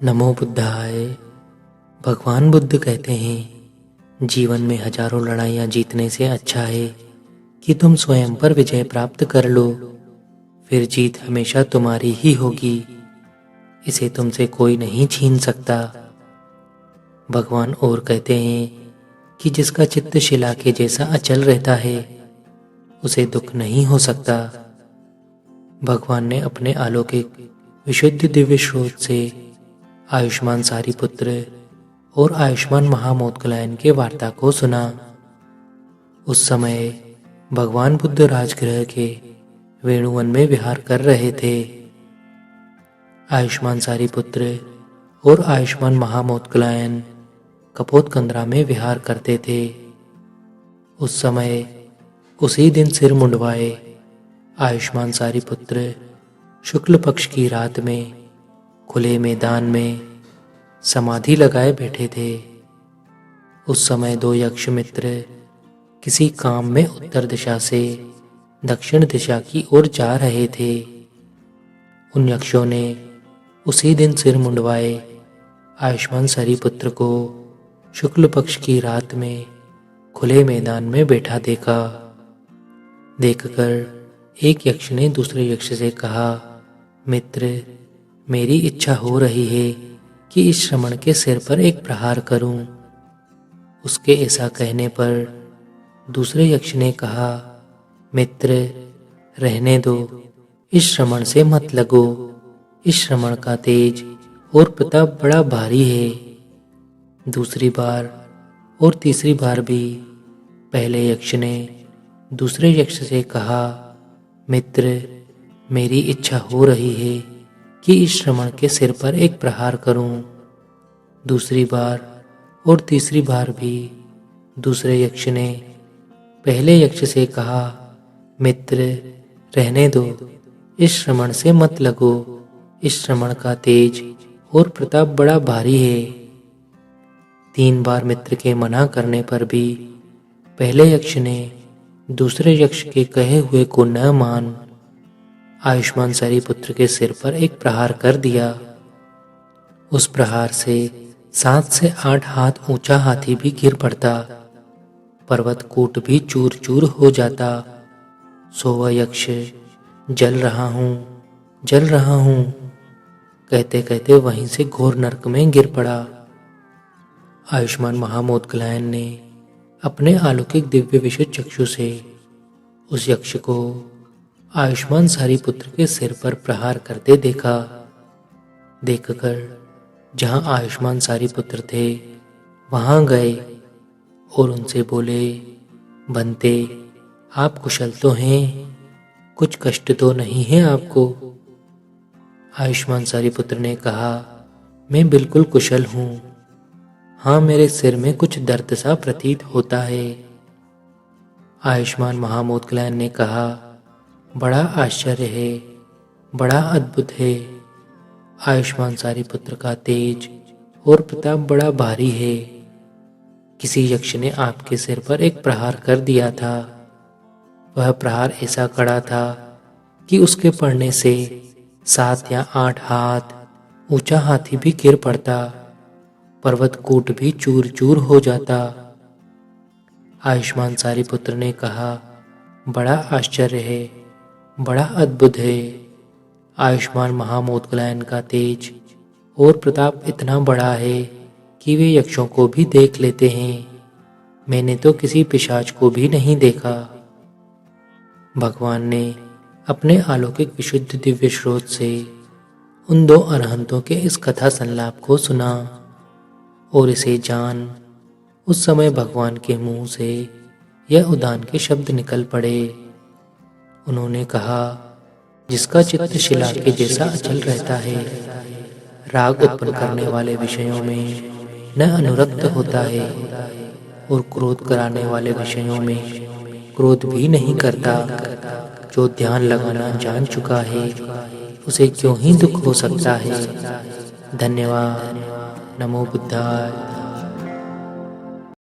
नमो बुद्धाय। भगवान बुद्ध कहते हैं, जीवन में हजारों लड़ाइयाँ जीतने से अच्छा है कि तुम स्वयं पर विजय प्राप्त कर लो। फिर जीत हमेशा तुम्हारी ही होगी, इसे तुमसे कोई नहीं छीन सकता। भगवान और कहते हैं कि जिसका चित्त शिला के जैसा अचल रहता है, उसे दुख नहीं हो सकता। भगवान ने अपने अलौकिक विशुद्ध दिव्य स्रोत से आयुष्मान सारीपुत्र और आयुष्मान महामोदगलायन के वार्ता को सुना। उस समय भगवान बुद्ध राजगृह के वेणुवन में विहार कर रहे थे। आयुष्मान सारीपुत्र और आयुष्मान महामोदगलायन कपोतकंद्रा में विहार करते थे। उस समय उसी दिन सिर मुंडवाए आयुष्मान सारीपुत्र शुक्ल पक्ष की रात में खुले मैदान में समाधि लगाए बैठे थे। उस समय दो यक्ष मित्र किसी काम में उत्तर दिशा से दक्षिण दिशा की ओर जा रहे थे। उन यक्षों ने उसी दिन सिर मुंडवाए आयुष्मान सारीपुत्र को शुक्ल पक्ष की रात में खुले मैदान में बैठा देखा। देखकर एक यक्ष ने दूसरे यक्ष से कहा, मित्र, मेरी इच्छा हो रही है कि इस श्रमण के सिर पर एक प्रहार करूं। उसके ऐसा कहने पर दूसरे यक्ष ने कहा, मित्र, रहने दो, इस श्रमण से मत लगो। इस श्रमण का तेज और प्रताप बड़ा भारी है। दूसरी बार और तीसरी बार भी पहले यक्ष ने दूसरे यक्ष से कहा, मित्र, मेरी इच्छा हो रही है कि इस श्रमण के सिर पर एक प्रहार करूं। दूसरी बार और तीसरी बार भी दूसरे यक्ष ने पहले यक्ष से कहा, मित्र, रहने दो, इस श्रमण से मत लगो। इस श्रमण का तेज और प्रताप बड़ा भारी है। 3 बार मित्र के मना करने पर भी पहले यक्ष ने दूसरे यक्ष के कहे हुए को न मान आयुष्मान सारीपुत्र के सिर पर एक प्रहार कर दिया। उस प्रहार से 7 से 8 हाथ ऊंचा हाथी भी गिर पड़ता, पर्वत कूट भी चूर चूर हो जाता। सो वह यक्ष जल रहा हूँ, जल रहा हूँ कहते कहते वहीं से घोर नरक में गिर पड़ा। आयुष्मान महामोदगलायन ने अपने अलौकिक दिव्य विशुद्ध चक्षु से उस यक्ष को आयुष्मान सारीपुत्र के सिर पर प्रहार करते देखा। देखकर जहां आयुष्मान सारीपुत्र थे वहां गए और उनसे बोले, बनते, आप कुशल तो हैं, कुछ कष्ट तो नहीं है आपको? आयुष्मान सारीपुत्र ने कहा, मैं बिल्कुल कुशल हूँ। हाँ, मेरे सिर में कुछ दर्द सा प्रतीत होता है। आयुष्मान महामोदगलायन ने कहा, बड़ा आश्चर्य है, बड़ा अद्भुत है। आयुष्मान सारीपुत्र का तेज और प्रताप बड़ा भारी है। किसी यक्ष ने आपके सिर पर एक प्रहार कर दिया था। वह प्रहार ऐसा कड़ा था कि उसके पड़ने से 7 या 8 हाथ ऊंचा हाथी भी गिर पड़ता, पर्वत कूट भी चूर चूर हो जाता। आयुष्मान सारीपुत्र ने कहा, बड़ा आश्चर्य है, बड़ा अद्भुत है। आयुष्मान महामोदगलायन का तेज और प्रताप इतना बड़ा है कि वे यक्षों को भी देख लेते हैं। मैंने तो किसी पिशाच को भी नहीं देखा। भगवान ने अपने अलौकिक विशुद्ध दिव्य स्रोत से उन 2 अरहंतों के इस कथा संलाप को सुना और इसे जान उस समय भगवान के मुंह से यह उदान के शब्द निकल पड़े। उन्होंने कहा, जिसका चित्त शिला के जैसा अचल रहता है, राग उत्पन्न करने वाले विषयों में न अनुरक्त होता है और क्रोध कराने वाले विषयों में क्रोध भी नहीं करता, जो ध्यान लगाना जान चुका है, उसे क्यों ही दुख हो सकता है। धन्यवाद। नमो बुद्धाय।